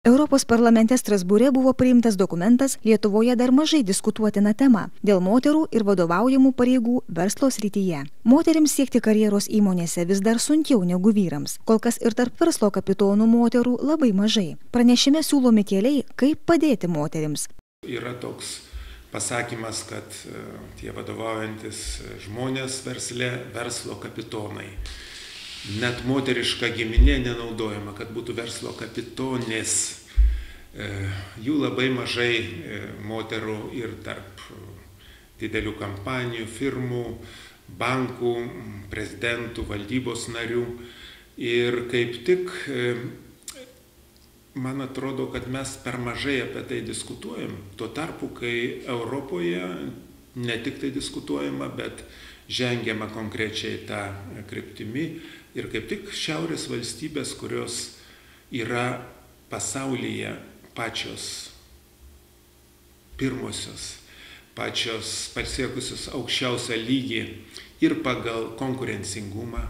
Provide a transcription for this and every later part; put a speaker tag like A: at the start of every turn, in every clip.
A: Europos parlamente Strasbūre buvo priimtas dokumentas Lietuvoje dar mažai diskutuotina tema dėl moterų ir vadovaujamų pareigų verslo srityje. Moterims siekti karjeros įmonėse vis dar sunkiau negu vyrams. Kol kas ir tarp verslo kapitonų moterų labai mažai. Pranešime siūlomi keliai, kaip padėti moterims.
B: Yra toks pasakymas, kad tie vadovaujantis žmonės verslo kapitonai. Net moteriška giminė nenaudojama, kad būtų verslo kapitonės. Jų labai mažai moterų ir tarp didelių kompanijų, firmų, bankų, prezidentų, valdybos narių. Ir kaip tik man atrodo, kad mes per mažai apie tai diskutuojam. Tuo tarpu, kai Europoje ne tik tai diskutuojama, bet žengiama konkrečiai tą kryptimį. Ir kaip tik šiaurės valstybės, kurios yra pasaulyje pačios pirmosios, pačios pasiekusios aukščiausią lygį ir pagal konkurencingumą,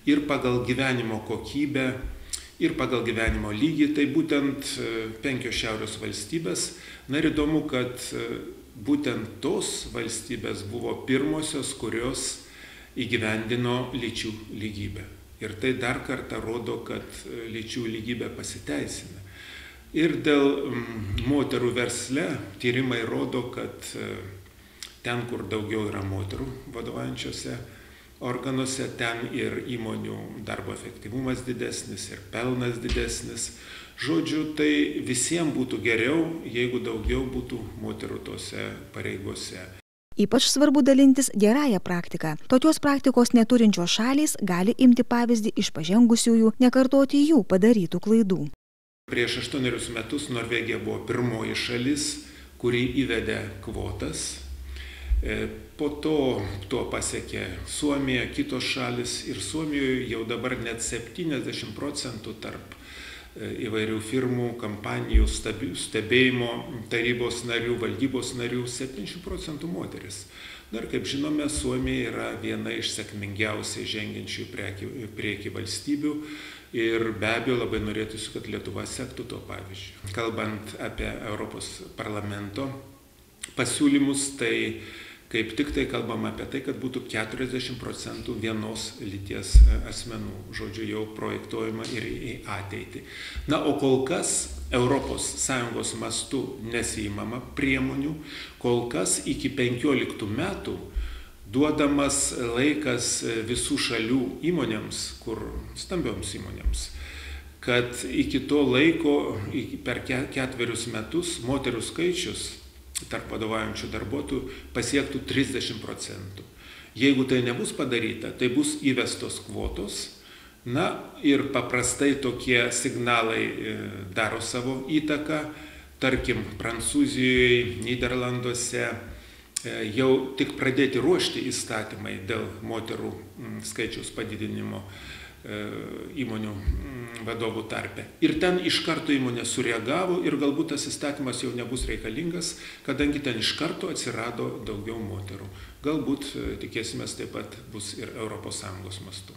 B: ir pagal gyvenimo kokybę, ir pagal gyvenimo lygį, tai būtent 5 šiaurės valstybės. Na ir įdomu, kad būtent tos valstybės buvo pirmosios, kurios įgyvendino lyčių lygybę. Ir tai dar kartą rodo, kad lyčių lygybė pasiteisina. Ir dėl moterų versle tyrimai rodo, kad ten, kur daugiau yra moterų vadovaujančiose organuose, ten ir įmonių darbo efektyvumas didesnis, ir pelnas didesnis. Žodžiu, tai visiems būtų geriau, jeigu daugiau būtų moterų tose pareigose.
A: Ypač svarbu dalintis gerąją praktiką. Tokios praktikos neturinčios šalys gali imti pavyzdį iš pažengusiųjų, nekartoti jų padarytų klaidų.
B: Prieš 8 metus Norvegija buvo pirmoji šalis, kuri įvedė kvotas. Po to pasiekė Suomija, kitos šalis, ir Suomijoje jau dabar net 70% tarp įvairių firmų, kompanijų, stebėjimo tarybos narių, valdybos narių, 70% moteris. Na ir kaip žinome, Suomija yra viena iš sėkmingiausiai žengiančių priekį valstybių ir be abejo labai norėtųsi, kad Lietuva sektų to pavyzdžiu. Kalbant apie Europos parlamento pasiūlymus, tai kaip tik tai kalbam apie tai, kad būtų 40% vienos lyties asmenų, žodžiu, jau projektuojama ir į ateitį. Na, o kol kas ES mastu nesiimama priemonių, kol kas iki 15 metų duodamas laikas visų šalių įmonėms, stambioms įmonėms, kad iki to laiko, per 4 metus, moterų skaičius tarp vadovaujančių darbuotojų pasiektų 30%. Jeigu tai nebus padaryta, tai bus įvestos kvotos. Na ir paprastai tokie signalai daro savo įtaką. Tarkim, Prancūzijoje, Nyderlanduose jau tik pradėti ruošti įstatymai dėl moterų skaičiaus padidinimo įmonių vadovų tarpe. Ir ten iš karto įmonė sureagavo ir galbūt tas įstatymas jau nebus reikalingas, kadangi ten iš karto atsirado daugiau moterų. Galbūt, tikėsimės, taip pat bus ir ES mastu.